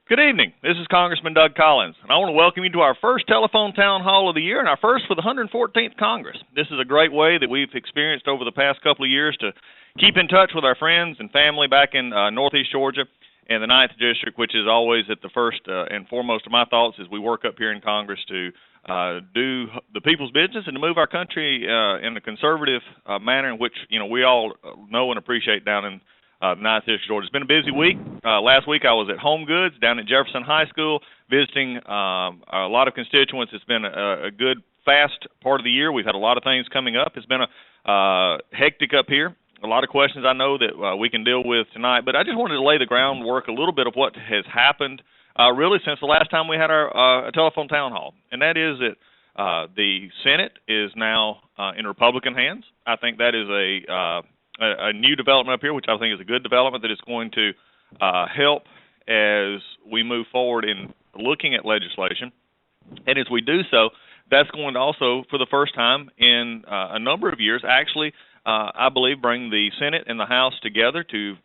Good evening. This is Congressman Doug Collins, and I want to welcome you to our first telephone town hall of the year and our first for the 114th Congress. This is a great way that we've experienced over the past couple of years to keep in touch with our friends and family back in Northeast Georgia and the 9th District, which is always at the first and foremost of my thoughts as we work up here in Congress to do the people's business and to move our country in a conservative manner in which we all know and appreciate down in the 9th District, Georgia. It's been a busy week. Last week I was at Home Goods down at Jefferson High School visiting a lot of constituents. It's been a good, fast part of the year. We've had a lot of things coming up. It's been a hectic up here. A lot of questions I know that we can deal with tonight, but I just wanted to lay the groundwork a little bit of what has happened really since the last time we had our telephone town hall, and that is that the Senate is now in Republican hands. I think that is a new development up here, which I think is a good development that is going to help as we move forward in looking at legislation. And as we do so, that's going to also, for the first time in a number of years, actually, I believe, bring the Senate and the House together to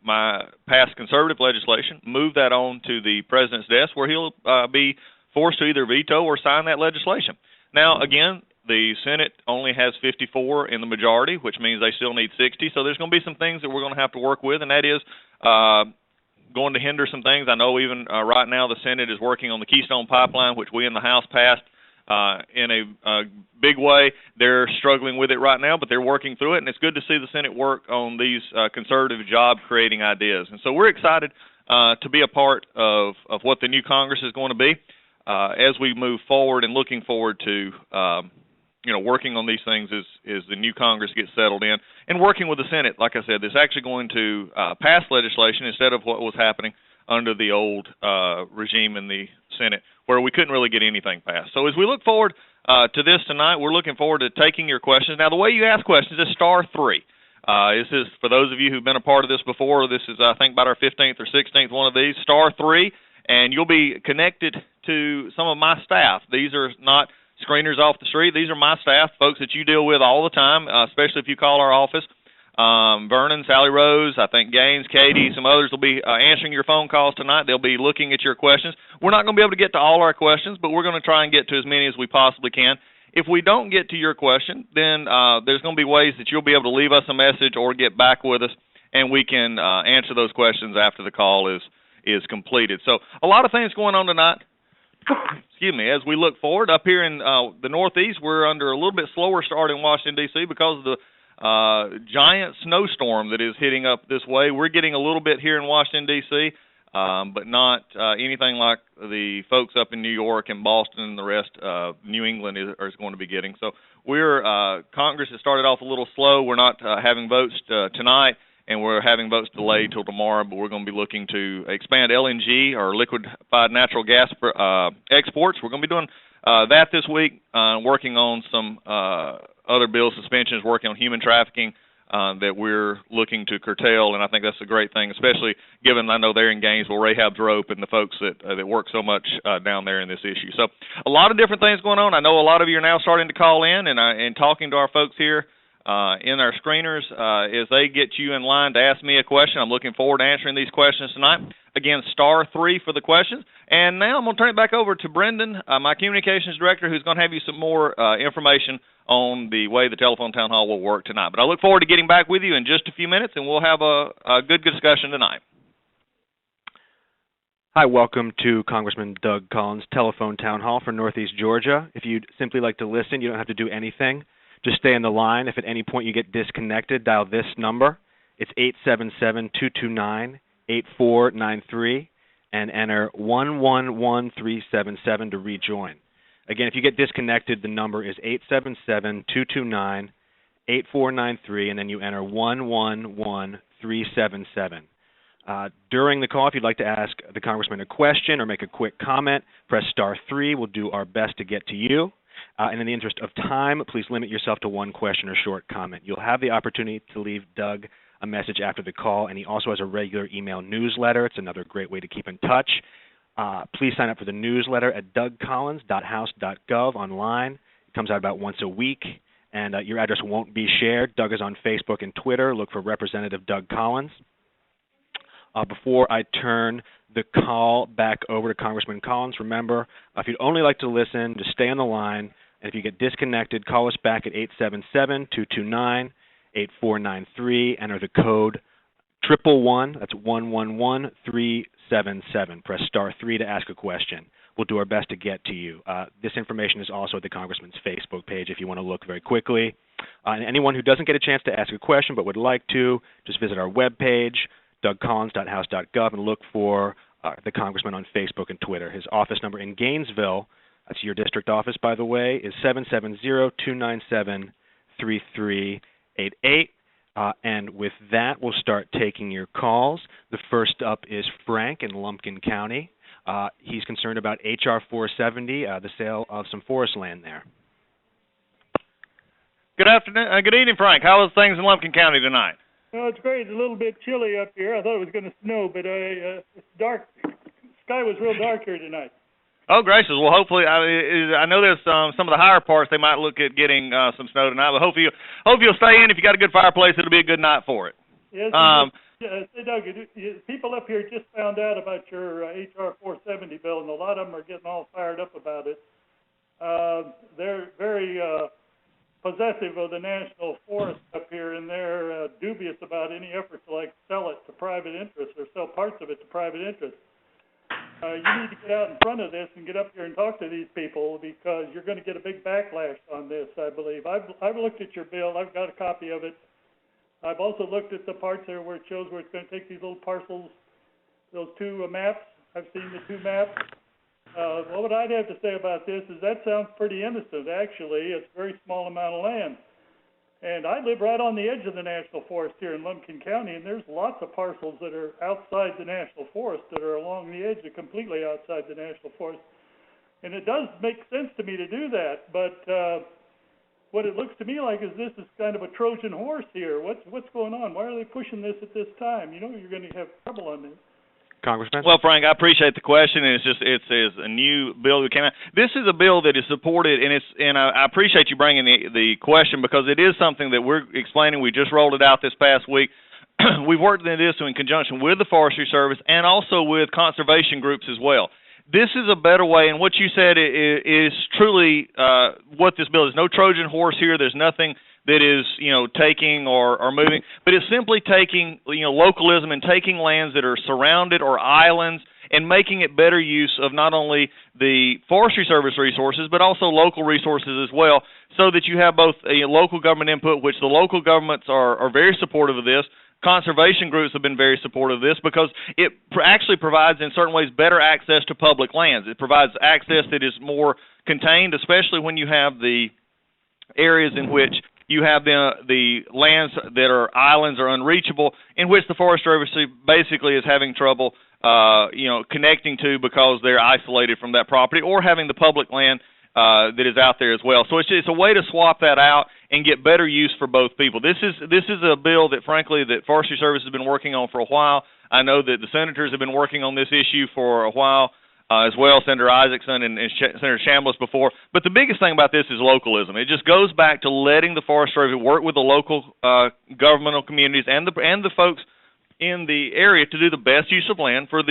pass conservative legislation, move that on to the President's desk where he'll be forced to either veto or sign that legislation. Now, again, the Senate only has 54 in the majority, which means they still need 60. So there's going to be some things that we're going to have to work with, and that is going to hinder some things. I know even right now the Senate is working on the Keystone Pipeline, which we in the House passed in a big way. They're struggling with it right now, but they're working through it, and it's good to see the Senate work on these conservative job-creating ideas. And so we're excited to be a part of what the new Congress is going to be as we move forward and looking forward to working on these things as the new Congress gets settled in, and working with the Senate, like I said, that's actually going to pass legislation instead of what was happening under the old regime in the Senate, where we couldn't really get anything passed. So as we look forward to this tonight, we're looking forward to taking your questions. Now, the way you ask questions is *3. This is, for those of you who've been a part of this before, this is, I think, about our 15th or 16th one of these, *3, and you'll be connected to some of my staff. These are not screeners off the street. These are my staff, folks that you deal with all the time, especially if you call our office. Vernon, Sally Rose, I think Gaines, Katie, some others will be answering your phone calls tonight. They'll be looking at your questions. We're not going to be able to get to all our questions, but we're going to try and get to as many as we possibly can. If we don't get to your question, then there's going to be ways that you'll be able to leave us a message or get back with us, and we can answer those questions after the call is completed. So a lot of things going on tonight. Excuse me, as we look forward, up here in the Northeast, we're under a little bit slower start in Washington, D.C. because of the giant snowstorm that is hitting up this way. We're getting a little bit here in Washington, D.C., but not anything like the folks up in New York and Boston and the rest of New England is going to be getting. So Congress has started off a little slow. We're not having votes tonight, and we're having votes delayed till tomorrow, but we're going to be looking to expand LNG, or liquefied natural gas exports. We're going to be doing that this week, working on some other bill suspensions, working on human trafficking that we're looking to curtail, and I think that's a great thing, especially given I know they're in Gainesville, Rahab's Rope, and the folks that work so much down there in this issue. So a lot of different things going on. I know a lot of you are now starting to call in and talking to our folks here in our screeners as they get you in line to ask me a question. I'm looking forward to answering these questions tonight. Again, *3 for the questions. And now I'm going to turn it back over to Brendan, my communications director, who's going to have you some more information on the way the telephone town hall will work tonight. But I look forward to getting back with you in just a few minutes, and we'll have a good discussion tonight. Hi, welcome to Congressman Doug Collins' telephone town hall for Northeast Georgia. If you'd simply like to listen, you don't have to do anything. Just stay on the line. If at any point you get disconnected, dial this number. It's 877-229-8493 and enter 111377 to rejoin. Again, if you get disconnected, the number is 877-229-8493, and then you enter 111377. During the call, if you'd like to ask the Congressman a question or make a quick comment, press *3. We'll do our best to get to you. And in the interest of time, please limit yourself to one question or short comment. You'll have the opportunity to leave Doug a message after the call, and he also has a regular email newsletter. It's another great way to keep in touch. Please sign up for the newsletter at dougcollins.house.gov online. It comes out about once a week, and your address won't be shared. Doug is on Facebook and Twitter. Look for Representative Doug Collins. Before I turn the call back over to Congressman Collins, remember, if you'd only like to listen, just stay on the line. And if you get disconnected, call us back at 877-229-8493. Enter the code 111. That's 111377. Press *3 to ask a question. We'll do our best to get to you. This information is also at the Congressman's Facebook page if you want to look very quickly. And anyone who doesn't get a chance to ask a question but would like to, just visit our webpage, dougcollins.house.gov, and look for the Congressman on Facebook and Twitter. His office number in Gainesville, that's your district office, by the way, is 770-297-3388. And with that, we'll start taking your calls. The first up is Frank in Lumpkin County. He's concerned about H.R. 470, the sale of some forest land there. Good afternoon. Good evening, Frank. How are things in Lumpkin County tonight? Oh, it's great. It's a little bit chilly up here. I thought it was going to snow, but it's dark. Sky was real dark here tonight. Oh, gracious. Well, hopefully, I know there's some of the higher parts they might look at getting some snow tonight, but hope you'll stay in. If you got a good fireplace, it'll be a good night for it. Yes. Say, Doug, people up here just found out about your H.R. 470 bill, and a lot of them are getting all fired up about it. They're very possessive of the national forest up here, and they're dubious about any effort to sell it to private interests or sell parts of it to private interests. You need to get out in front of this and get up here and talk to these people, because you're going to get a big backlash on this, I believe. I've looked at your bill. I've got a copy of it. I've also looked at the parts there where it shows where it's going to take these little parcels, those two maps. I've seen the two maps. What I'd have to say about this is that sounds pretty innocent, actually. It's a very small amount of land. And I live right on the edge of the national forest here in Lumpkin County, and there's lots of parcels that are outside the national forest that are along the edge, are completely outside the national forest. And it does make sense to me to do that, but what it looks to me like is this is kind of a Trojan horse here. What's going on? Why are they pushing this at this time? You know you're going to have trouble on this. Congressman? Well, Frank, I appreciate the question, and it's a new bill that came out. This is a bill that is supported, and I appreciate you bringing the question, because it is something that we're explaining. We just rolled it out this past week. We've worked on this in conjunction with the Forestry Service and also with conservation groups as well. This is a better way, and what you said is truly what this bill is. No Trojan horse here. There's nothing that is, taking or moving, but it's simply taking, localism and taking lands that are surrounded or islands and making it better use of not only the Forestry Service resources, but also local resources as well, so that you have both a local government input, which the local governments are very supportive of this. Conservation groups have been very supportive of this, because it actually provides, in certain ways, better access to public lands. It provides access that is more contained, especially when you have the areas in which you have the lands that are islands or unreachable, in which the Forest Service basically is having trouble, connecting to, because they're isolated from that property, or having the public land that is out there as well. So it's a way to swap that out and get better use for both people. This is a bill that, frankly, that Forestry Service has been working on for a while. I know that the senators have been working on this issue for a while as well, Senator Isaacson and Senator Chambliss before. But the biggest thing about this is localism. It just goes back to letting the Forest Service work with the local governmental communities and the folks in the area to do the best use of land for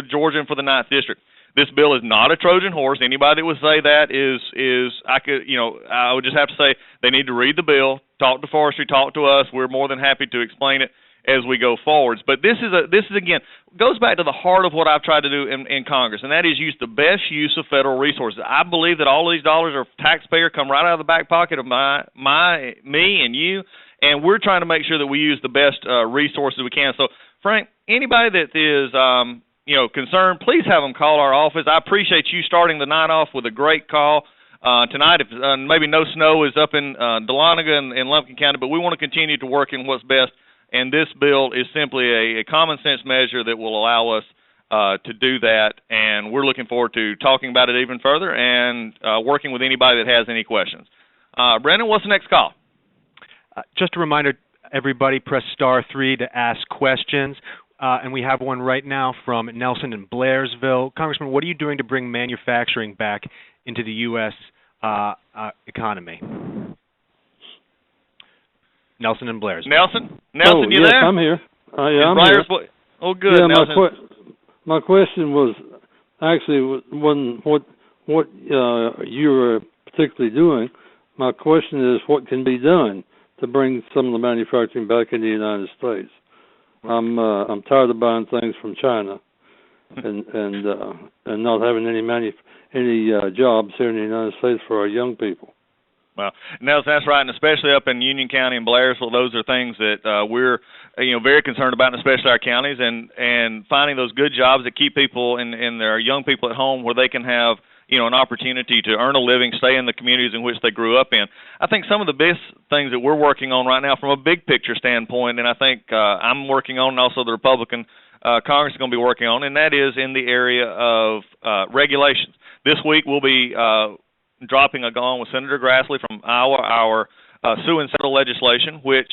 Georgia and for the 9th District. This bill is not a Trojan horse. Anybody that would say that I would just have to say they need to read the bill, talk to Forestry, talk to us. We're more than happy to explain it as we go forwards. But this is again goes back to the heart of what I've tried to do in Congress, and that is use the best use of federal resources. I believe that all of these dollars are taxpayer, come right out of the back pocket of me and you, and we're trying to make sure that we use the best resources we can. So, Frank, anybody that is concerned, please have them call our office. I appreciate you starting the night off with a great call. Tonight, if maybe no snow is up in Dahlonega and Lumpkin County, but we want to continue to work in what's best, and this bill is simply a common sense measure that will allow us to do that, and we're looking forward to talking about it even further and working with anybody that has any questions. Brendan, what's the next call? Just a reminder, everybody, press *3 to ask questions. And we have one right now from Nelson in Blairsville. Congressman, what are you doing to bring manufacturing back into the U.S. Economy? Nelson in Blairsville. Nelson, you yes, there? I'm here. I'm here. Oh, good. Yeah, now, my question was actually what you were particularly doing. My question is, what can be done to bring some of the manufacturing back in the United States? I'm tired of buying things from China, and not having any jobs here in the United States for our young people. Well, Nelson, that's right, and especially up in Union County and Blairsville, those are things that we're very concerned about, and especially our counties, and finding those good jobs that keep people and their young people at home where they can have an opportunity to earn a living, stay in the communities in which they grew up in. I think some of the best things that we're working on right now from a big picture standpoint, and I think I'm working on, and also the Republican Congress is going to be working on, and that is in the area of regulations. This week we'll be dropping along with Senator Grassley from Iowa our sue and settle legislation, which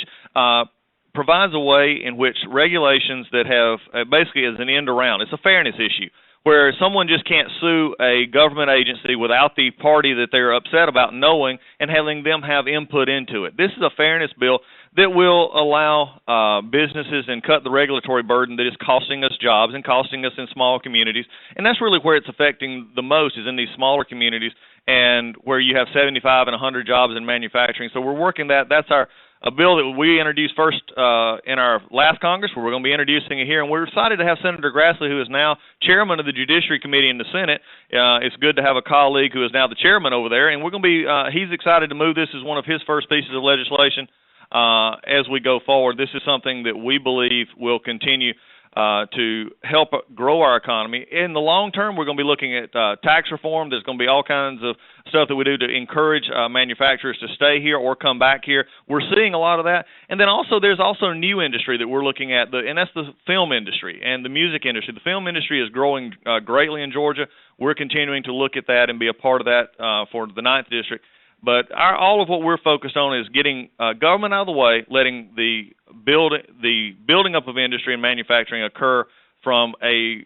provides a way in which regulations that have basically as an end around. It's a fairness issue where someone just can't sue a government agency without the party that they're upset about knowing and having them have input into it. This is a fairness bill that will allow businesses and cut the regulatory burden that is costing us jobs and costing us in small communities. And that's really where it's affecting the most, is in these smaller communities and where you have 75 and 100 jobs in manufacturing. So we're working that. That's a bill that we introduced first in our last Congress, where we're going to be introducing it here. And we're excited to have Senator Grassley, who is now chairman of the Judiciary Committee in the Senate. It's good to have a colleague who is now the chairman over there. And we're going to be he's excited to move this as one of his first pieces of legislation as we go forward. This is something that we believe will continue to help grow our economy. In the long term, we're going to be looking at tax reform. There's going to be all kinds of stuff that we do to encourage manufacturers to stay here or come back here. We're seeing a lot of that. And then also there's also a new industry that we're looking at, and that's the film industry and the music industry. The film industry is growing greatly in Georgia. We're continuing to look at that and be a part of that for the 9th District. But all of what we're focused on is getting government out of the way, letting the building up of industry and manufacturing occur from a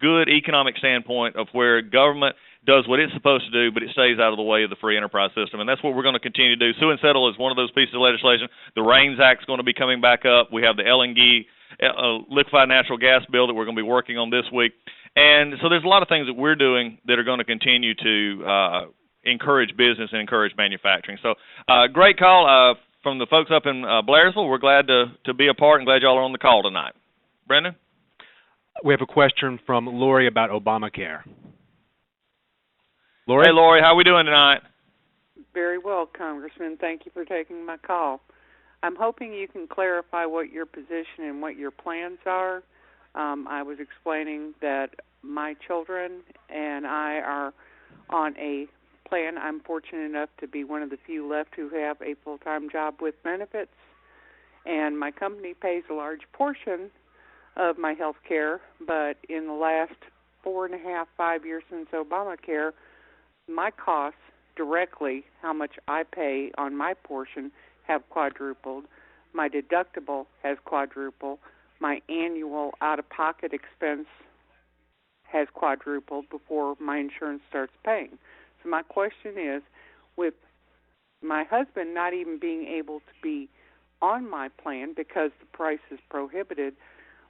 good economic standpoint of where government does what it's supposed to do, but it stays out of the way of the free enterprise system. And that's what we're going to continue to do. Sue and settle is one of those pieces of legislation. The RAINS Act is going to be coming back up. We have the LNG, liquefied natural gas bill that we're going to be working on this week. And so there's a lot of things that we're doing that are going to continue to encourage business and encourage manufacturing. So great call from the folks up in Blairsville. We're glad to be a part and glad y'all are on the call tonight. Brendan? We have a question from Lori about Obamacare. Lori? Hey, Lori, how are we doing tonight? Very well, Congressman. Thank you for taking my call. I'm hoping you can clarify what your position and what your plans are. I was explaining that my children and I are on a plan. I'm fortunate enough to be one of the few left who have a full-time job with benefits, and my company pays a large portion of my health care, but in the last 4.5, 5 years since Obamacare, my costs directly, how much I pay on my portion, have quadrupled. My deductible has quadrupled. My annual out-of-pocket expense has quadrupled before my insurance starts paying. So my question is, with my husband not even being able to be on my plan because the price is prohibited,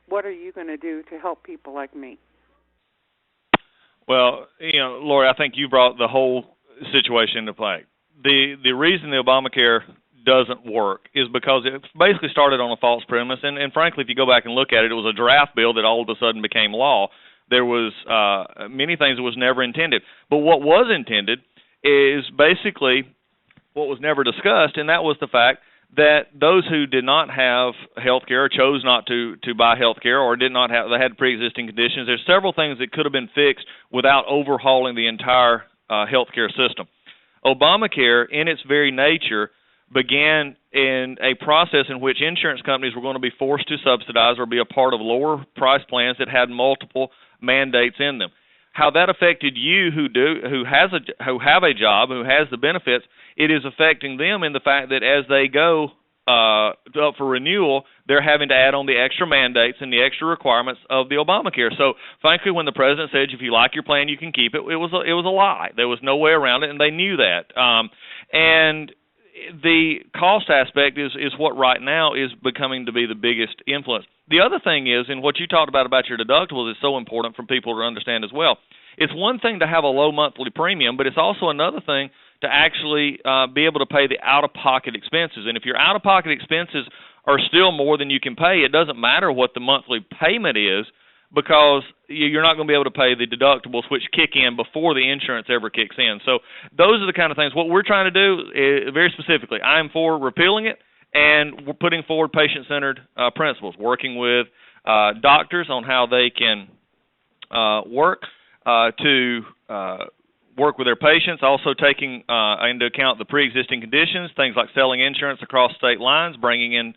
what are you going to do to help people like me? Well, Lori, I think you brought the whole situation into play. The reason the Obamacare doesn't work is because it basically started on a false premise, and frankly, if you go back and look at it, it was a draft bill that all of a sudden became law. There was many things that was never intended. But what was intended is basically what was never discussed, and that was the fact that those who did not have health care or chose not to buy health care or did not have, they had pre-existing conditions, there's several things that could have been fixed without overhauling the entire health care system. Obamacare, in its very nature, began in a process in which insurance companies were going to be forced to subsidize or be a part of lower price plans that had multiple mandates in them. How that affected you who have a job, who has the benefits, it is affecting them in the fact that as they go up for renewal, they're having to add on the extra mandates and the extra requirements of the Obamacare. So, frankly, when the president said, if you like your plan, you can keep it, it was a lie. There was no way around it, and they knew that. And the cost aspect is what right now is becoming to be the biggest influence. The other thing is, and what you talked about your deductibles is so important for people to understand as well. It's one thing to have a low monthly premium, but it's also another thing to actually be able to pay the out-of-pocket expenses. And if your out-of-pocket expenses are still more than you can pay, it doesn't matter what the monthly payment is, because you're not going to be able to pay the deductibles, which kick in before the insurance ever kicks in. So those are the kind of things. What we're trying to do, is, very specifically, I am for repealing it, and we're putting forward patient-centered principles, working with doctors on how they can work to work with their patients, also taking into account the pre-existing conditions, things like selling insurance across state lines, bringing in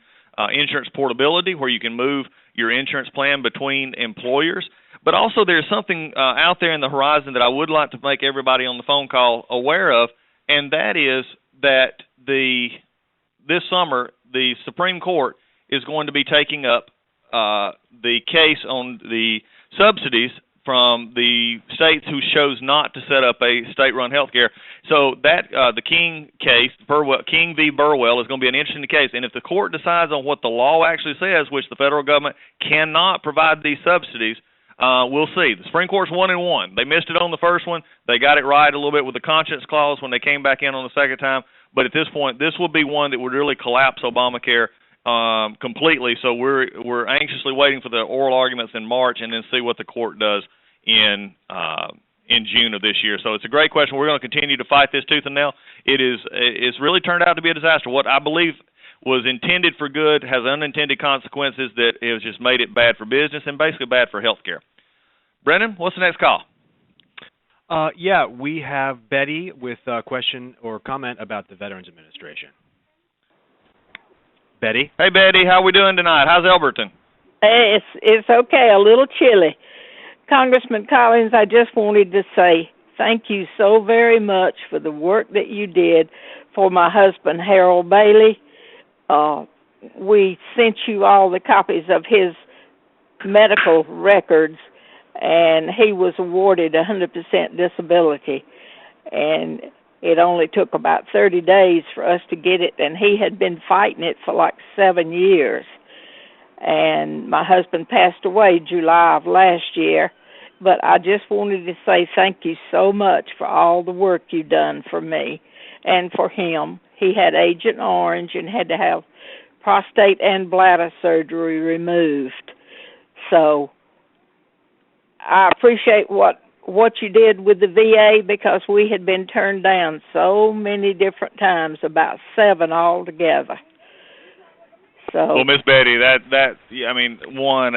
insurance portability, where you can move your insurance plan between employers. But also there's something out there in the horizon that I would like to make everybody on the phone call aware of, and that is that this summer the Supreme Court is going to be taking up the case on the subsidies from the states who chose not to set up a state-run health care. So that the King case, King v. Burwell, is going to be an interesting case. And if the court decides on what the law actually says, which the federal government cannot provide these subsidies, we'll see. The Supreme Court's 1-1. They missed it on the first one. They got it right a little bit with the conscience clause when they came back in on the second time. But at this point, this will be one that would really collapse Obamacare completely. So we're anxiously waiting for the oral arguments in March, and then see what the court does in June of this year. So it's a great question. We're going to continue to fight this tooth and nail. It's really turned out to be a disaster. What I believe was intended for good has unintended consequences that has just made it bad for business and basically bad for health care. Brendan, what's the next call? Yeah, we have Betty with a question or comment about the Veterans Administration. Betty? Hey, Betty, how we doing tonight? How's Elberton? Hey, it's okay, a little chilly. Congressman Collins, I just wanted to say thank you so very much for the work that you did for my husband, Harold Bailey. We sent you all the copies of his medical records, and he was awarded 100% disability. And it only took about 30 days for us to get it, and he had been fighting it for like 7 years. And my husband passed away July of last year, but I just wanted to say thank you so much for all the work you've done for me and for him. He had Agent Orange and had to have prostate and bladder surgery removed. So I appreciate what you did with the VA, because we had been turned down so many different times, about 7 altogether. So, well, Miss Betty, I mean, one,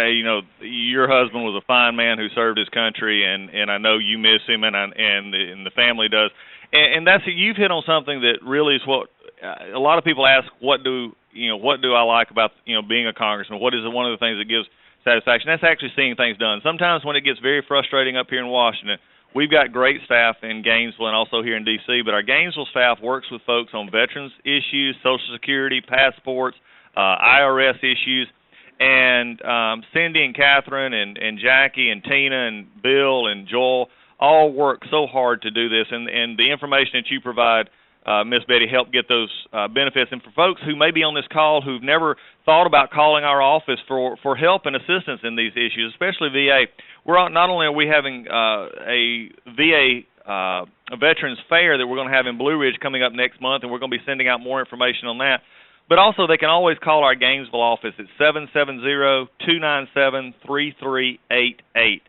your husband was a fine man who served his country, and I know you miss him, and the family does, and that's you've hit on something that really is what a lot of people ask. What do I like about being a congressman? What is one of the things that gives satisfaction? That's actually seeing things done. Sometimes when it gets very frustrating up here in Washington, we've got great staff in Gainesville and also here in D.C., but our Gainesville staff works with folks on veterans issues, Social Security, passports, IRS issues, and Cindy and Catherine and Jackie and Tina and Bill and Joel all work so hard to do this, and the information that you provide, Miss Betty, help get those benefits. And for folks who may be on this call who've never thought about calling our office for help and assistance in these issues, especially VA, not only are we having a VA a Veterans Fair that we're going to have in Blue Ridge coming up next month, and we're going to be sending out more information on that, but also they can always call our Gainesville office at 770-297-3388.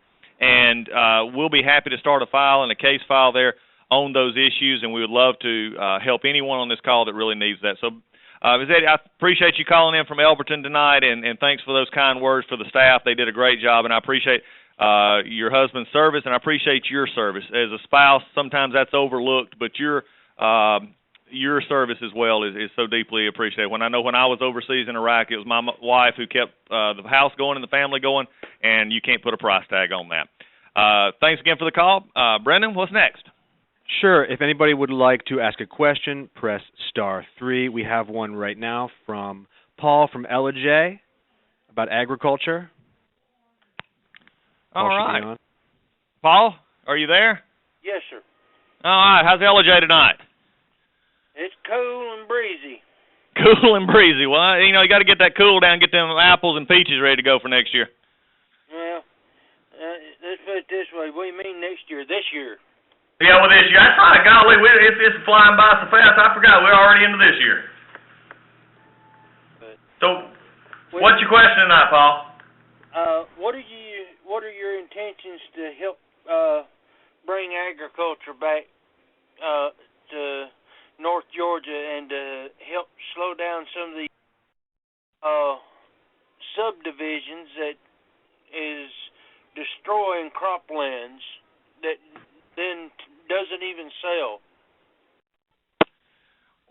And we'll be happy to start a file and a case file there on those issues, and we would love to help anyone on this call that really needs that. So, Ms. Eddie, I appreciate you calling in from Elberton tonight, and thanks for those kind words for the staff. They did a great job, and I appreciate your husband's service, and I appreciate your service. As a spouse, sometimes that's overlooked, but your service as well is so deeply appreciated. When I was overseas in Iraq, it was my wife who kept the house going and the family going, and you can't put a price tag on that. Thanks again for the call. Brendan, what's next? Sure. If anybody would like to ask a question, press *3. We have one right now from Paul from LJ about agriculture. All right. Paul, are you there? Yes, sir. All right. How's LJ tonight? It's cool and breezy. Cool and breezy. Well, you know, you got to get that cool down, get them apples and peaches ready to go for next year. Well, let's put it this way. What do you mean next year? This year. Yeah, well, this year. That's right. Golly, it's flying by so fast. I forgot we're already into this year. So, what's your question tonight, Paul? What are your intentions to help bring agriculture back to North Georgia and to help slow down some of the subdivisions that is destroying croplands that then doesn't even sell?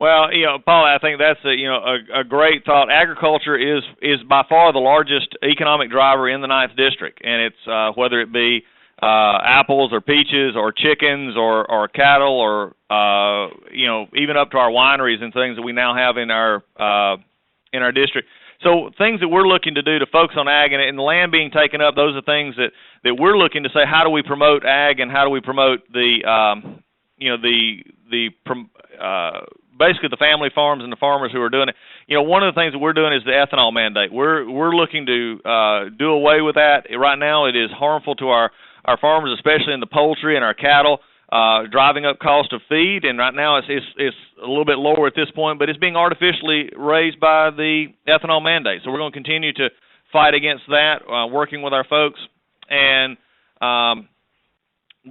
Well, you know, Paul, I think that's a great thought. Agriculture is by far the largest economic driver in the 9th District, and it's whether it be apples or peaches or chickens or cattle or even up to our wineries and things that we now have in our district. So things that we're looking to do to focus on ag and the land being taken up, those are things that we're looking to say, how do we promote ag and how do we promote basically the family farms and the farmers who are doing it. You know, one of the things that we're doing is the ethanol mandate. We're looking to do away with that. Right now it is harmful to our farmers, especially in the poultry and our cattle, driving up cost of feed, and right now it's a little bit lower at this point, but it's being artificially raised by the ethanol mandate. So we're going to continue to fight against that, working with our folks, and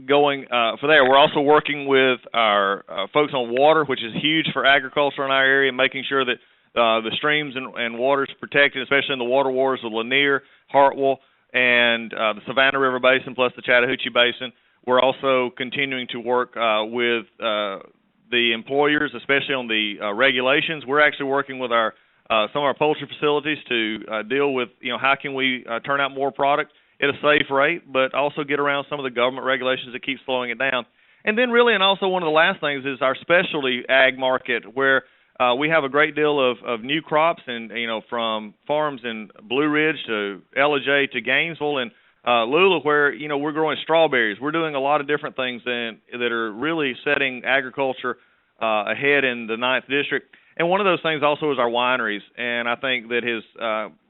going for there. We're also working with our folks on water, which is huge for agriculture in our area, making sure that the streams and waters protected, especially in the water wars of Lanier, Hartwell, and the Savannah River Basin, plus the Chattahoochee Basin. We're also continuing to work with the employers, especially on the regulations. We're actually working with some of our poultry facilities to deal with, how can we turn out more product at a safe rate, but also get around some of the government regulations that keep slowing it down. And then really, and also one of the last things is our specialty ag market, where we have a great deal of new crops, and from farms in Blue Ridge to Ellijay to Gainesville and Lula, where we're growing strawberries. We're doing a lot of different things that are really setting agriculture ahead in the 9th District. And one of those things also is our wineries, and I think that has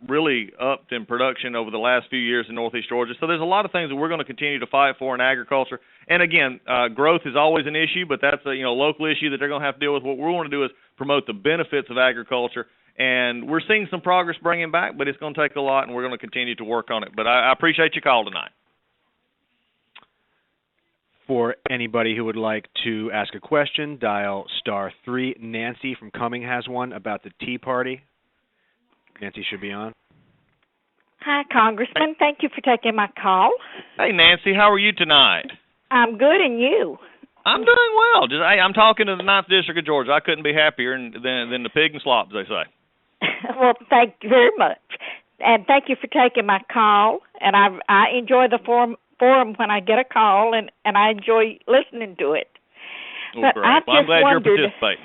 really upped in production over the last few years in Northeast Georgia. So there's a lot of things that we're going to continue to fight for in agriculture. And again, growth is always an issue, but that's a local issue that they're going to have to deal with. What we want to do is promote the benefits of agriculture, and we're seeing some progress bringing back, but it's going to take a lot, and we're going to continue to work on it. But I appreciate your call tonight. For anybody who would like to ask a question, dial *3. Nancy from Cumming has one about the Tea Party. Nancy should be on. Hi, Congressman. Thank you for taking my call. Hey, Nancy. How are you tonight? I'm good, and you? I'm doing well. I'm talking to the 9th District of Georgia. I couldn't be happier than the pig and slop, as they say. Well, thank you very much. And thank you for taking my call. And I enjoy the forum when I get a call, and I enjoy listening to it. Oh, but great. I'm glad you're participating.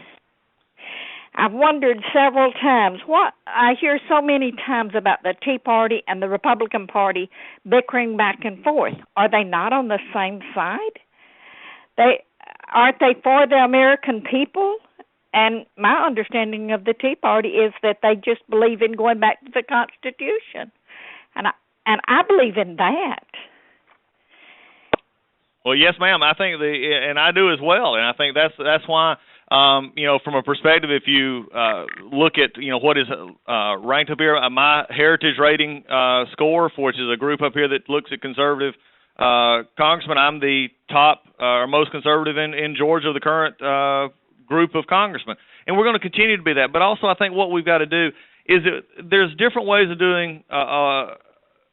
I've wondered several times. What I hear so many times about the Tea Party and the Republican Party bickering back and forth. Are they not on the same side? Aren't they for the American people? And my understanding of the Tea Party is that they just believe in going back to the Constitution, and I believe in that. Well, yes, ma'am. I think and I do as well, and I think that's why. From a perspective, if you look at what is ranked up here, my Heritage Rating score, which is a group up here that looks at conservative congressmen, I'm the top or most conservative in Georgia of the current group of congressmen, and we're going to continue to be that. But also, I think what we've got to do is there's different ways of doing.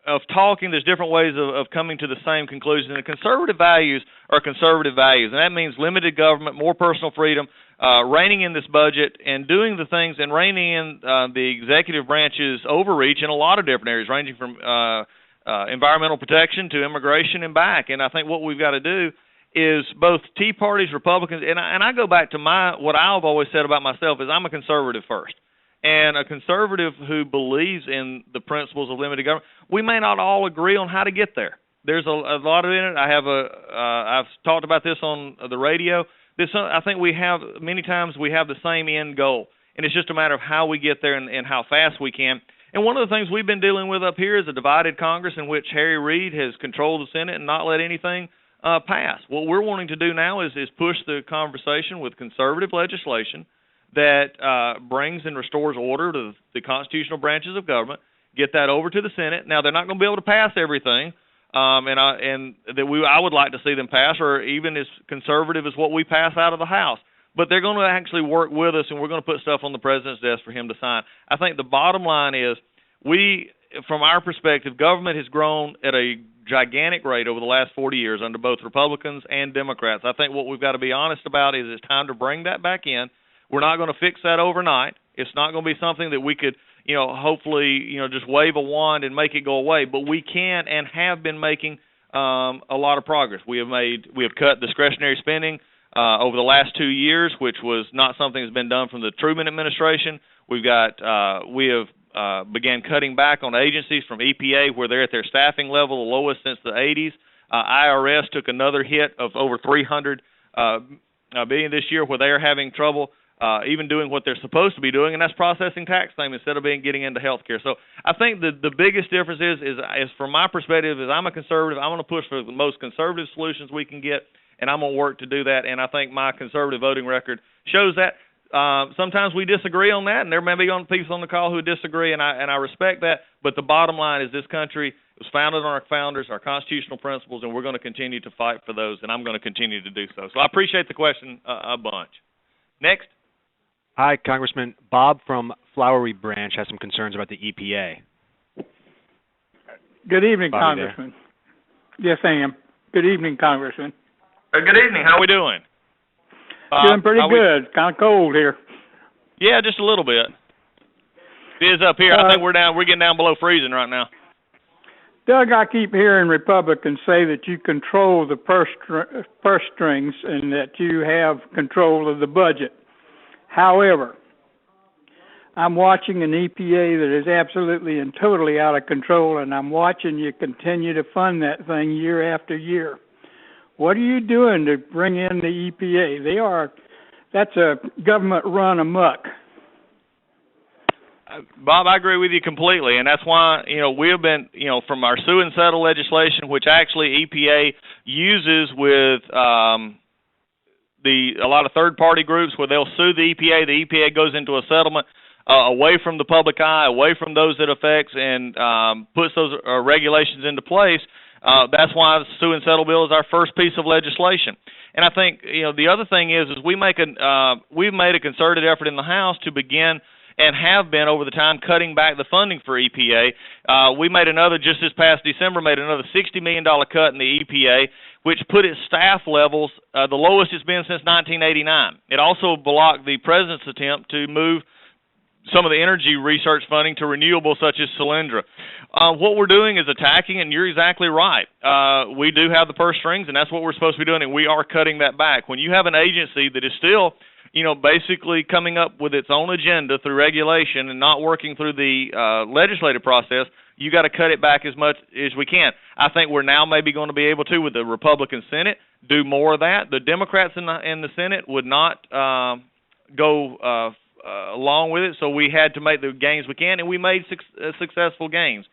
Of talking, there's different ways of coming to the same conclusion. And conservative values are conservative values, and that means limited government, more personal freedom, reining in this budget, and doing the things, and reining in the executive branch's overreach in a lot of different areas, ranging from environmental protection to immigration and back. And I think what we've got to do is both Tea Parties, Republicans, and I go back to what I've always said about myself is I'm a conservative first. And a conservative who believes in the principles of limited government, we may not all agree on how to get there. There's a lot of it. I've talked about this on the radio. I think many times we have the same end goal, and it's just a matter of how we get there and how fast we can. And one of the things we've been dealing with up here is a divided Congress in which Harry Reid has controlled the Senate and not let anything pass. What we're wanting to do now is push the conversation with conservative legislation that brings and restores order to the constitutional branches of government, get that over to the Senate. Now, they're not going to be able to pass everything, I would like to see them pass, or even as conservative as what we pass out of the House. But they're going to actually work with us, and we're going to put stuff on the president's desk for him to sign. I think the bottom line is from our perspective, government has grown at a gigantic rate over the last 40 years under both Republicans and Democrats. I think what we've got to be honest about is it's time to bring that back in. We're not going to fix that overnight. It's not going to be something that we could, hopefully, just wave a wand and make it go away. But we can and have been making a lot of progress. We have cut discretionary spending over the last 2 years, which was not something that's been done from the Truman administration. We have began cutting back on agencies from EPA where they're at their staffing level, the lowest since the 80s. IRS took another hit of over $300 billion this year, where they are having trouble even doing what they're supposed to be doing, and that's processing tax claims instead of getting into health care. So I think the biggest difference is from my perspective, is I'm a conservative. I'm going to push for the most conservative solutions we can get, and I'm going to work to do that, and I think my conservative voting record shows that. Sometimes we disagree on that, and there may be people on the call who disagree, and I respect that, but the bottom line is this country was founded on our founders, our constitutional principles, and we're going to continue to fight for those, and I'm going to continue to do so. So I appreciate the question a bunch. Next. Hi, Congressman. Bob from Flowery Branch has some concerns about the EPA. Good evening, Bobby Congressman. Yes, I am. Good evening, Congressman. Good evening. How are we doing? Doing pretty good. Kind of cold here. Yeah, just a little bit. It is up here. I think we're getting down below freezing right now. Doug, I keep hearing Republicans say that you control the purse strings and that you have control of the budget. However, I'm watching an EPA that is absolutely and totally out of control, and I'm watching you continue to fund that thing year after year. What are you doing to bring in the EPA? That's a government run amok. Bob, I agree with you completely, and that's why we have been from our sue and settle legislation, which actually EPA uses with a lot of third-party groups where they'll sue the EPA. The EPA goes into a settlement away from the public eye, away from those it affects, and puts those regulations into place. That's why the sue and settle bill is our first piece of legislation. And I think the other thing is we've made a concerted effort in the House to begin and have been over the time cutting back the funding for EPA. We made just this past December, made another $60 million cut in the EPA, which put its staff levels the lowest it's been since 1989. It also blocked the president's attempt to move some of the energy research funding to renewables such as Solyndra. What we're doing is attacking, and you're exactly right. We do have the purse strings, and that's what we're supposed to be doing, and we are cutting that back. When you have an agency that is still basically coming up with its own agenda through regulation and not working through the legislative process, you got to cut it back as much as we can. I think we're now maybe going to be able to, with the Republican Senate, do more of that. The Democrats in the Senate would not go along with it, so we had to make the gains we can, and we made successful gains.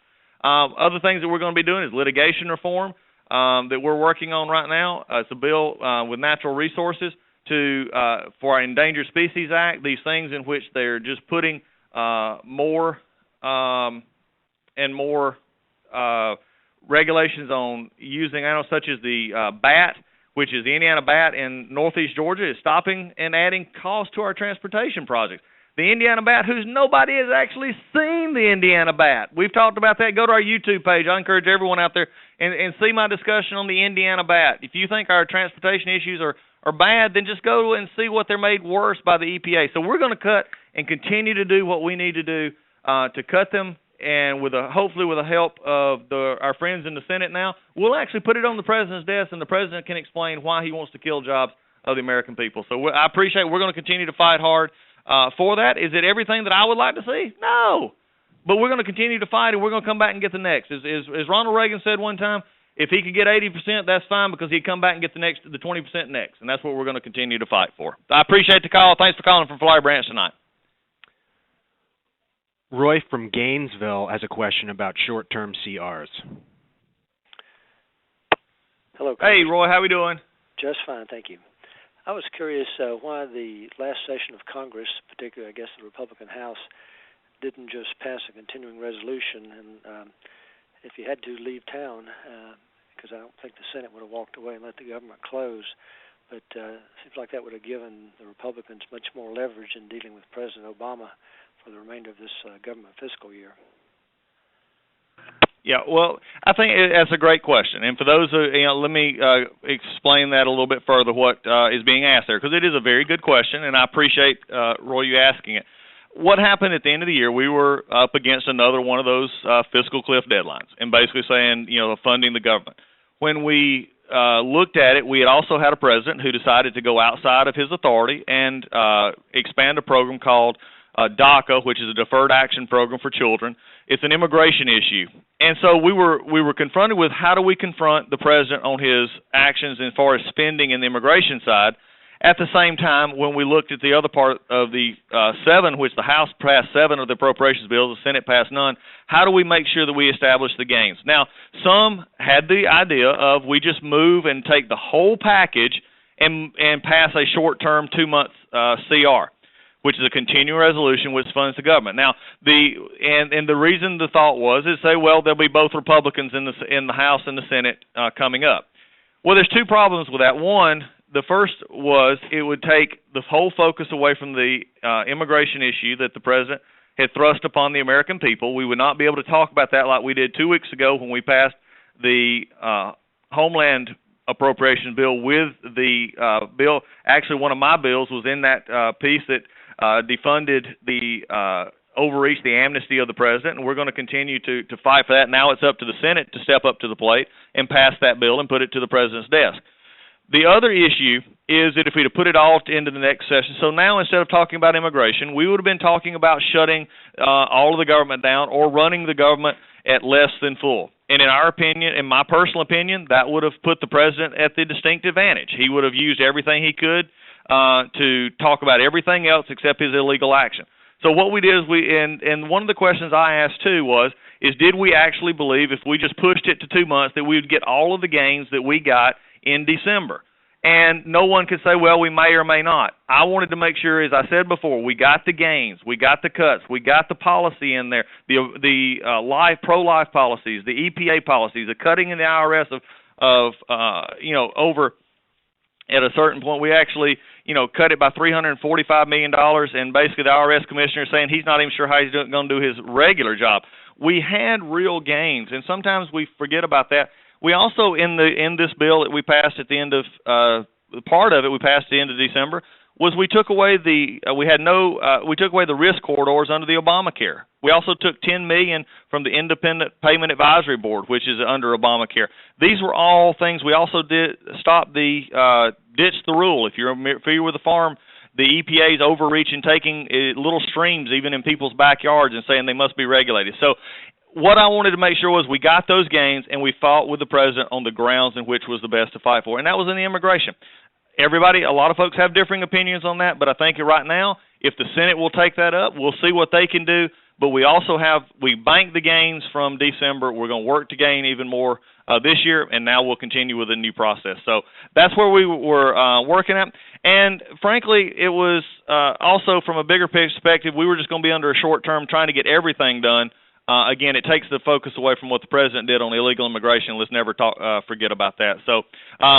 Other things that we're going to be doing is litigation reform that we're working on right now. It's a bill with natural resources for our Endangered Species Act, these things in which they're just putting more and more regulations on using animals such as the bat, which is the Indiana bat in northeast Georgia, is stopping and adding cost to our transportation projects. The Indiana bat, nobody has actually seen the Indiana bat. We've talked about that. Go to our YouTube page. I encourage everyone out there and see my discussion on the Indiana bat. If you think our transportation issues are bad, then just go and see what they're made worse by the EPA. So we're going to cut and continue to do what we need to do to cut them, and hopefully with the help of our friends in the Senate now, we'll actually put it on the president's desk, and the president can explain why he wants to kill jobs of the American people. So I appreciate it. We're going to continue to fight hard for that. Is it everything that I would like to see? No. But we're going to continue to fight, and we're going to come back and get the next. As Ronald Reagan said one time, If he could get 80%, that's fine, because he'd come back and get the 20% next, and that's what we're going to continue to fight for. I appreciate the call. Thanks for calling from Flowery Branch tonight. Roy from Gainesville has a question about short-term CRs. Hello. Hey, Roy, how we doing? Just fine, thank you. I was curious why the last session of Congress, particularly, I guess, the Republican House, didn't just pass a continuing resolution, and if you had to leave town, because I don't think the Senate would have walked away and let the government close, but it seems like that would have given the Republicans much more leverage in dealing with President Obama for the remainder of this government fiscal year. Yeah, well, I think that's a great question. And for those who, let me explain that a little bit further, what is being asked there, because it is a very good question, and I appreciate, Roy, you asking it. What happened at the end of the year, we were up against another one of those fiscal cliff deadlines, and basically saying, funding the government. When we looked at it, we had also had a president who decided to go outside of his authority and expand a program called DACA, which is a Deferred Action Program for Children. It's an immigration issue. And so we were confronted with, how do we confront the president on his actions as far as spending in the immigration side? At the same time, when we looked at the other part of the 7, which the House passed 7 of the appropriations bills, the Senate passed none, how do we make sure that we establish the gains? Now, some had the idea of, we just move and take the whole package and pass a short-term 2-month CR, which is a continuing resolution which funds the government. Now, the reason the thought was is say, well, there'll be both Republicans in the House and the Senate coming up. Well, there's 2 problems with that. One, the first was it would take the whole focus away from the immigration issue that the president had thrust upon the American people. We would not be able to talk about that like we did 2 weeks ago when we passed the Homeland Appropriations bill with the bill. Actually, one of my bills was in that piece that defunded the overreach, the amnesty of the president, and we're going to continue to fight for that. Now it's up to the Senate to step up to the plate and pass that bill and put it to the president's desk. The other issue is that if we'd have put it all into the next session, so now instead of talking about immigration, we would have been talking about shutting all of the government down or running the government at less than full. And in our opinion, in my personal opinion, that would have put the president at the distinct advantage. He would have used everything he could to talk about everything else except his illegal action. So what we did is and one of the questions I asked too is did we actually believe if we just pushed it to 2 months that we would get all of the gains that we got in December? And no one could say, well, we may or may not. I wanted to make sure, as I said before, we got the gains, we got the cuts, we got the policy in there, the pro-life policies, the EPA policies, the cutting in the IRS of over at a certain point. We actually, cut it by $345 million, and basically the IRS commissioner is saying he's not even sure how he's going to do his regular job. We had real gains, and sometimes we forget about that. We also, in this bill that we passed at the end of part of it, we passed at the end of December, was we took away the risk corridors under the Obamacare. We also took $10 million from the Independent Payment Advisory Board, which is under Obamacare. These were all things we also did stop the ditch the rule. If you're familiar with the farm, the EPA's overreach in taking little streams even in people's backyards and saying they must be regulated. So what I wanted to make sure was we got those gains and we fought with the president on the grounds in which was the best to fight for, and that was in the immigration. A lot of folks have differing opinions on that, but I think right now, if the Senate will take that up, we'll see what they can do. But we banked the gains from December. We're going to work to gain even more this year, and now we'll continue with a new process. So that's where we were working at. And frankly, it was also from a bigger perspective, we were just going to be under a short term trying to get everything done. Again, it takes the focus away from what the president did on illegal immigration. Let's never forget about that. So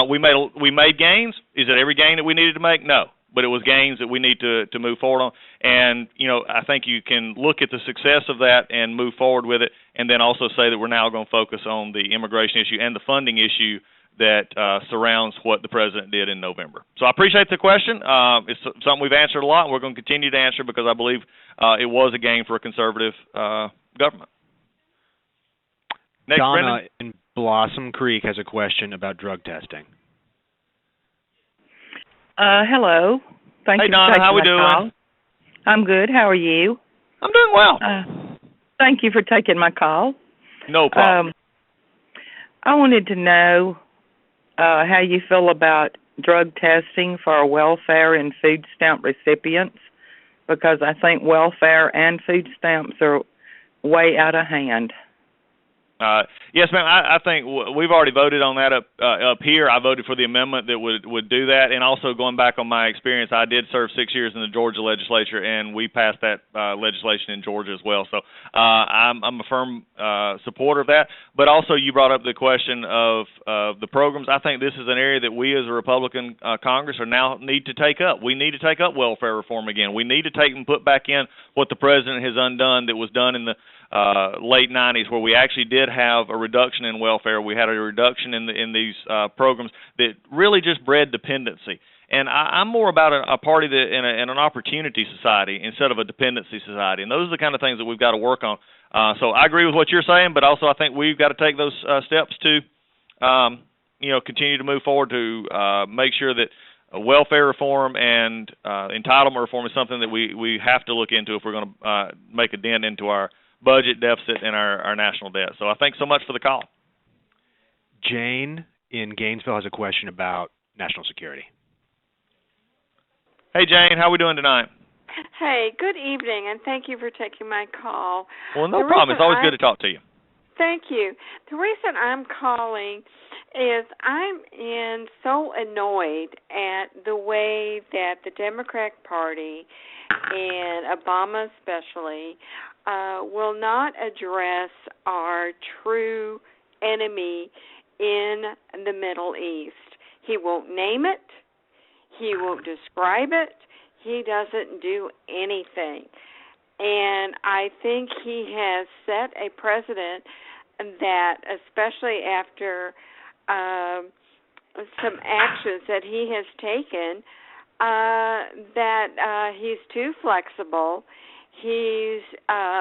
we made gains. Is it every gain that we needed to make? No, but it was gains that we need to move forward on. And I think you can look at the success of that and move forward with it, and then also say that we're now going to focus on the immigration issue and the funding issue that surrounds what the president did in November. So I appreciate the question. It's something we've answered a lot, and we're going to continue to answer because I believe it was a gain for a conservative government. Next, Donna Brendan? in Blossom Creek has a question about drug testing. Hello. Thank you. Hey, Donna, how we doing? Call. I'm good. How are you? I'm doing well. Thank you for taking my call. No problem. I wanted to know how you feel about drug testing for welfare and food stamp recipients, because I think welfare and food stamps are way out of hand. Yes, ma'am. I think we've already voted on that up here. I voted for the amendment that would do that, and also going back on my experience, I did serve 6 years in the Georgia legislature, and we passed that legislation in Georgia as well. So I'm a firm supporter of that. But also, you brought up the question of the programs. I think this is an area that we as a Republican Congress are now need to take up. We need to take up welfare reform again. We need to take and put back in what the president has undone that was done in the late 90s, where we actually did have a reduction in welfare. We had a reduction in these programs that really just bred dependency. And I'm more about a party that in an opportunity society instead of a dependency society. And those are the kind of things that we've got to work on. So I agree with what you're saying, but also I think we've got to take those steps to, continue to move forward to make sure that welfare reform and entitlement reform is something that we have to look into if we're going to make a dent into our budget deficit and our national debt. So I thank so much for the call. Jane in Gainesville has a question about national security. Hey, Jane, how are we doing tonight? Hey, good evening, and thank you for taking my call. Well, no problem. It's always good to talk to you. Thank you. The reason I'm calling is I'm so annoyed at the way that the Democratic Party, and Obama especially, will not address our true enemy in the Middle East. He won't name it. He won't describe it. He doesn't do anything. And I think he has set a precedent that, especially after some actions that he has taken, that he's too flexible. He's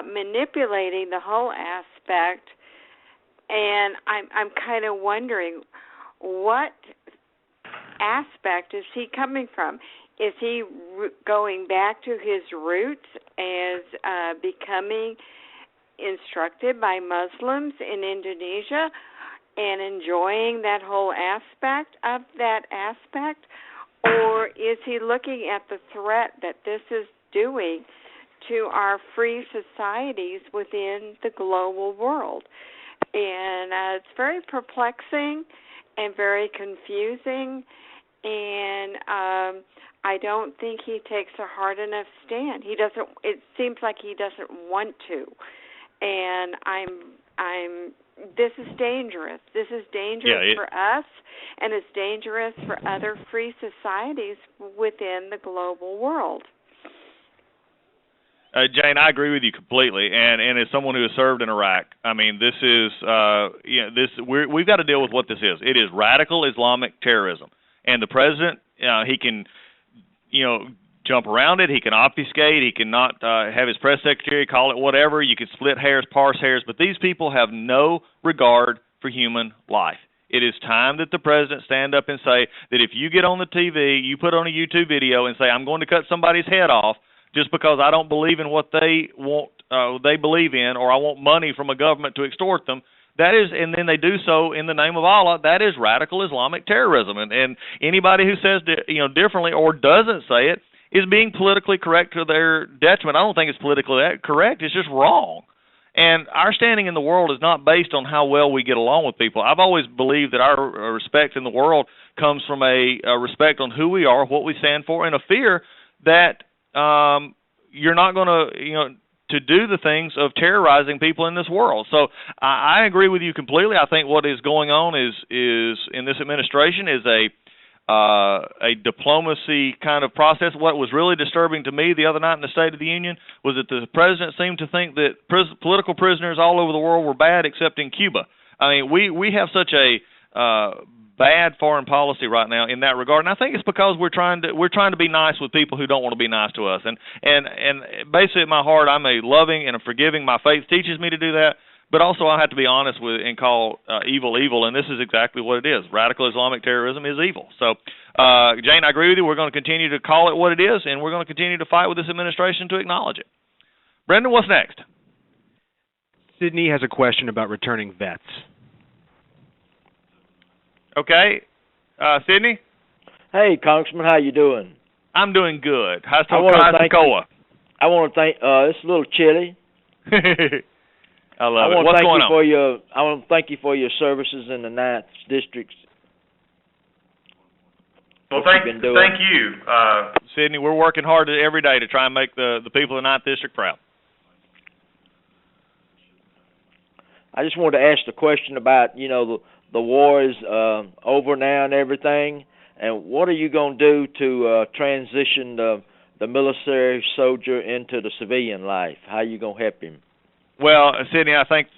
manipulating the whole aspect, and I'm kind of wondering what aspect is he coming from? Is he going back to his roots as becoming instructed by Muslims in Indonesia and enjoying that whole aspect of that aspect? Or is he looking at the threat that this is doing to our free societies within the global world? And it's very perplexing and very confusing, and I don't think he takes a hard enough stand. He doesn't. It seems like he doesn't want to, and this is dangerous. This is dangerous for us, and it's dangerous for other free societies within the global world. Jane, I agree with you completely, and as someone who has served in Iraq, I mean, this is we've got to deal with what this is. It is radical Islamic terrorism, and the president he can jump around it. He can obfuscate. He can not have his press secretary call it whatever. You can split hairs, parse hairs, but these people have no regard for human life. It is time that the president stand up and say that if you get on the TV, you put on a YouTube video and say, I'm going to cut somebody's head off just because I don't believe in what they want, they believe in, or I want money from a government to extort them. That is, and then they do so in the name of Allah. That is radical Islamic terrorism. And anybody who says differently or doesn't say it is being politically correct to their detriment. I don't think it's politically correct. It's just wrong. And our standing in the world is not based on how well we get along with people. I've always believed that our respect in the world comes from a respect on who we are, what we stand for, and a fear that you're not going to do the things of terrorizing people in this world. So I agree with you completely. I think what is going on is in this administration is a diplomacy kind of process. What was really disturbing to me the other night in the State of the Union was that the president seemed to think that political prisoners all over the world were bad except in Cuba. I mean, we have such a bad foreign policy right now in that regard, and I think it's because we're trying to be nice with people who don't want to be nice to us. And basically, at my heart, I'm a loving and a forgiving. My faith teaches me to do that, but also I have to be honest with and call evil evil, and this is exactly what it is. Radical Islamic terrorism is evil. So, Jane, I agree with you. We're going to continue to call it what it is, and we're going to continue to fight with this administration to acknowledge it. Brendan, what's next? Sydney has a question about returning vets. Okay. Sydney? Hey, Congressman, how you doing? I'm doing good. How's I want to Toccoa? thank it's a little chilly. I love it. What's going on? I want to thank you for your services in the 9th District. Well, thank you, Sydney. We're working hard every day to try and make the people of the 9th District proud. I just wanted to ask the question about, the war is over now and everything, and what are you going to do to transition the military soldier into the civilian life? How are you going to help him? Well, Sydney, I think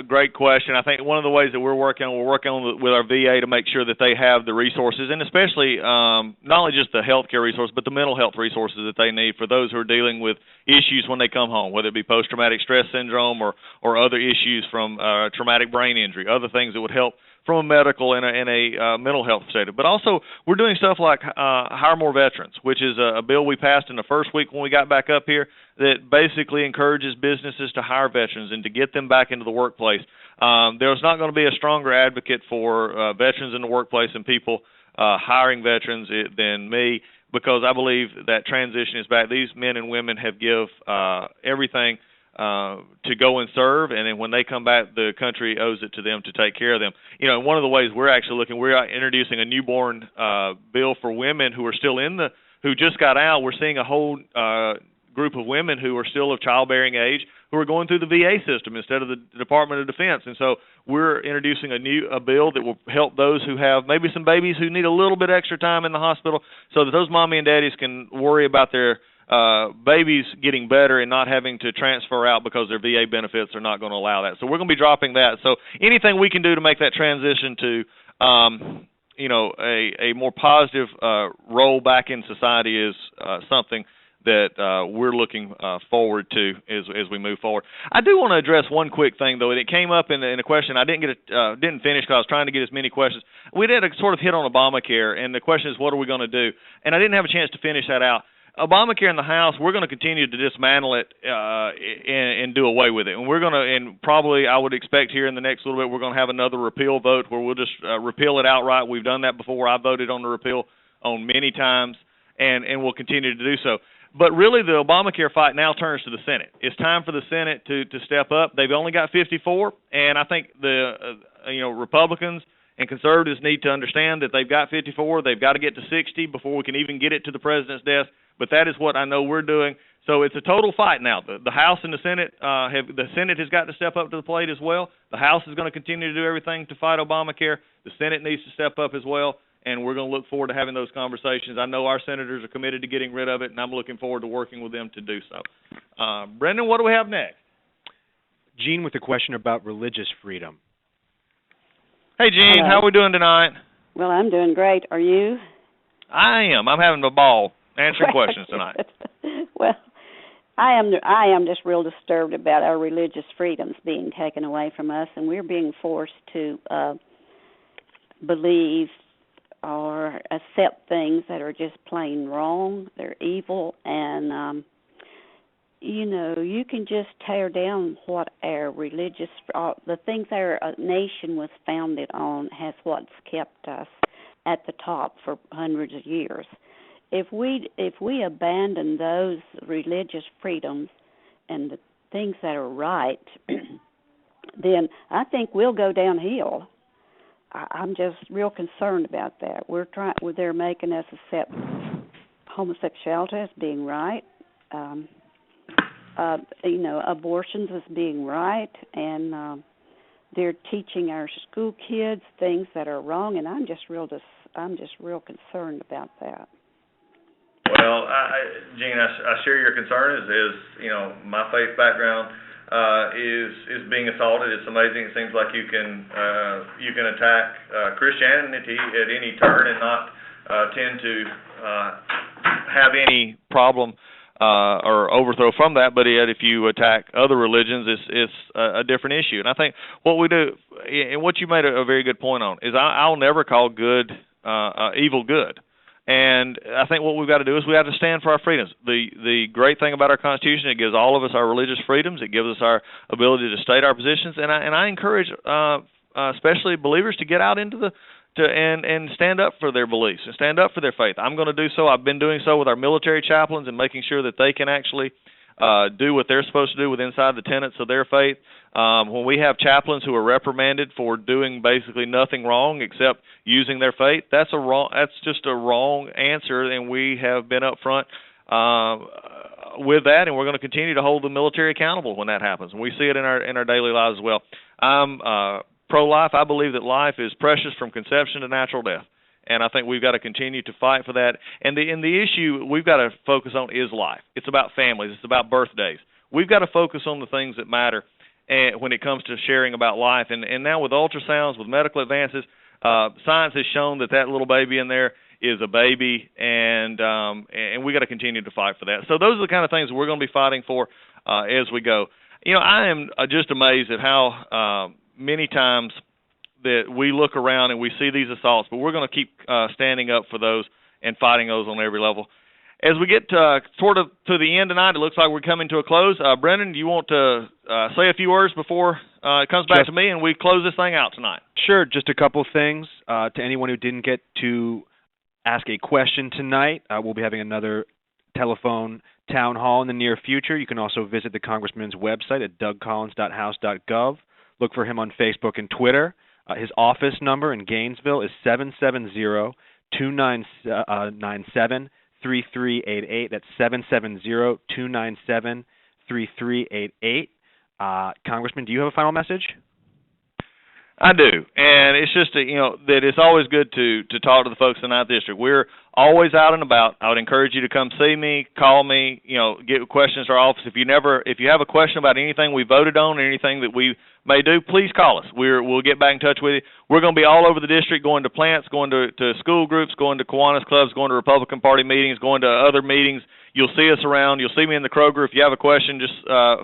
great question. I think one of the ways that we're working on with our VA to make sure that they have the resources, and especially not only just the healthcare resources, but the mental health resources that they need for those who are dealing with issues when they come home, whether it be post-traumatic stress syndrome or other issues from traumatic brain injury, other things that would help from a medical and a mental health status. But also, we're doing stuff like Hire More Veterans, which is a bill we passed in the first week when we got back up here that basically encourages businesses to hire veterans and to get them back into the workplace. There's not going to be a stronger advocate for veterans in the workplace and people hiring veterans than me, because I believe that transition is back. These men and women have give everything to go and serve, and then when they come back, the country owes it to them to take care of them. One of the ways we're introducing a newborn bill for women who are still who just got out. We're seeing a whole group of women who are still of childbearing age who are going through the VA system instead of the Department of Defense, and so we're introducing a bill that will help those who have maybe some babies who need a little bit extra time in the hospital, so that those mommy and daddies can worry about their babies getting better and not having to transfer out because their VA benefits are not going to allow that. So we're going to be dropping that. So anything we can do to make that transition to a more positive role back in society is something that we're looking forward to as we move forward. I do want to address one quick thing, though, and it came up in a question. I didn't finish because I was trying to get as many questions. We did sort of hit on Obamacare, and the question is, what are we going to do? And I didn't have a chance to finish that out. Obamacare in the House, we're going to continue to dismantle it and do away with it. And we're going to, and probably I would expect here in the next little bit, we're going to have another repeal vote where we'll just repeal it outright. We've done that before. I voted on the repeal on many times, and we'll continue to do so. But really, the Obamacare fight now turns to the Senate. It's time for the Senate to step up. They've only got 54, and I think the Republicans and conservatives need to understand that they've got 54. They've got to get to 60 before we can even get it to the president's desk. But that is what I know we're doing. So it's a total fight now. The House and the Senate the Senate has got to step up to the plate as well. The House is going to continue to do everything to fight Obamacare. The Senate needs to step up as well, and we're going to look forward to having those conversations. I know our senators are committed to getting rid of it, and I'm looking forward to working with them to do so. Brendan, what do we have next? Gene with a question about religious freedom. Hey, Gene, Hello. how are we doing tonight? Well, I'm doing great. Are you? I am. I'm having a ball answering questions tonight. Well, I am just real disturbed about our religious freedoms being taken away from us, and we're being forced to believe or accept things that are just plain wrong. They're evil, and you can just tear down what our religious, the things our nation was founded on has what's kept us at the top for hundreds of years. If we abandon those religious freedoms and the things that are right, then I think we'll go downhill. I'm just real concerned about that. They're making us accept homosexuality as being right, abortions as being right, and they're teaching our school kids things that are wrong, and I'm just real concerned about that. Well, Gene, I share your concern. My faith background is being assaulted. It's amazing. It seems like you can attack Christianity at any turn and not tend to have any problem or overthrow from that. But yet, if you attack other religions, it's a different issue. And I think what we do, and what you made a very good point on, is I'll never call good evil good. And I think what we've got to do is we have to stand for our freedoms. The great thing about our Constitution, it gives all of us our religious freedoms. It gives us our ability to state our positions. And I encourage, especially believers, to get out into and stand up for their beliefs and stand up for their faith. I'm going to do so. I've been doing so with our military chaplains and making sure that they can actually do what they're supposed to do with inside the tenets of their faith. When we have chaplains who are reprimanded for doing basically nothing wrong except using their faith, that's just a wrong answer, and we have been up front with that, and we're going to continue to hold the military accountable when that happens. And we see it in our daily lives as well. I'm pro-life. I believe that life is precious from conception to natural death. And I think we've got to continue to fight for that. And the issue we've got to focus on is life. It's about families. It's about birthdays. We've got to focus on the things that matter when it comes to sharing about life. And now with ultrasounds, with medical advances, science has shown that little baby in there is a baby, and we got to continue to fight for that. So those are the kind of things we're going to be fighting for as we go. I am just amazed at how many times that we look around and we see these assaults, but we're going to keep standing up for those and fighting those on every level. As we get sort of to the end tonight, it looks like we're coming to a close. Brendan, do you want to say a few words before it comes back to me and we close this thing out tonight? Sure, just a couple things. To anyone who didn't get to ask a question tonight, we'll be having another telephone town hall in the near future. You can also visit the Congressman's website at dougcollins.house.gov. Look for him on Facebook and Twitter. His office number in Gainesville is 770-297-3388. That's 770-297-3388. Congressman, do you have a final message? I do, and it's just that it's always good to talk to the folks in the 9th District. We're always out and about. I would encourage you to come see me, call me, get questions to our office. If you have a question about anything we voted on or anything that we may do, please call us. We'll get back in touch with you. We're going to be all over the district, going to plants, going to school groups, going to Kiwanis clubs, going to Republican Party meetings, going to other meetings. You'll see us around. You'll see me in the Kroger. If you have a question, just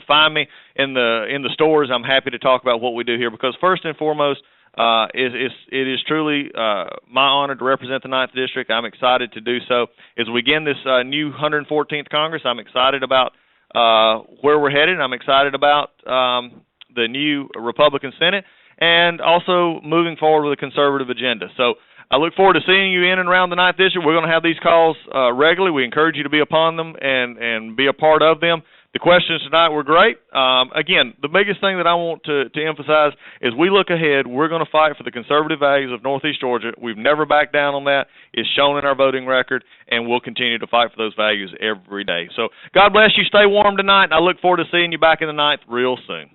find me in the stores. I'm happy to talk about what we do here, because first and foremost, it is truly my honor to represent the 9th District. I'm excited to do so. As we begin this new 114th Congress, I'm excited about where we're headed. I'm excited about the new Republican Senate, and also moving forward with a conservative agenda. So I look forward to seeing you in and around the 9th District. We're going to have these calls regularly. We encourage you to be upon them and be a part of them. The questions tonight were great. Again, the biggest thing that I want to emphasize is we look ahead. We're going to fight for the conservative values of Northeast Georgia. We've never backed down on that. It's shown in our voting record, and we'll continue to fight for those values every day. So God bless you. Stay warm tonight, and I look forward to seeing you back in the 9th real soon.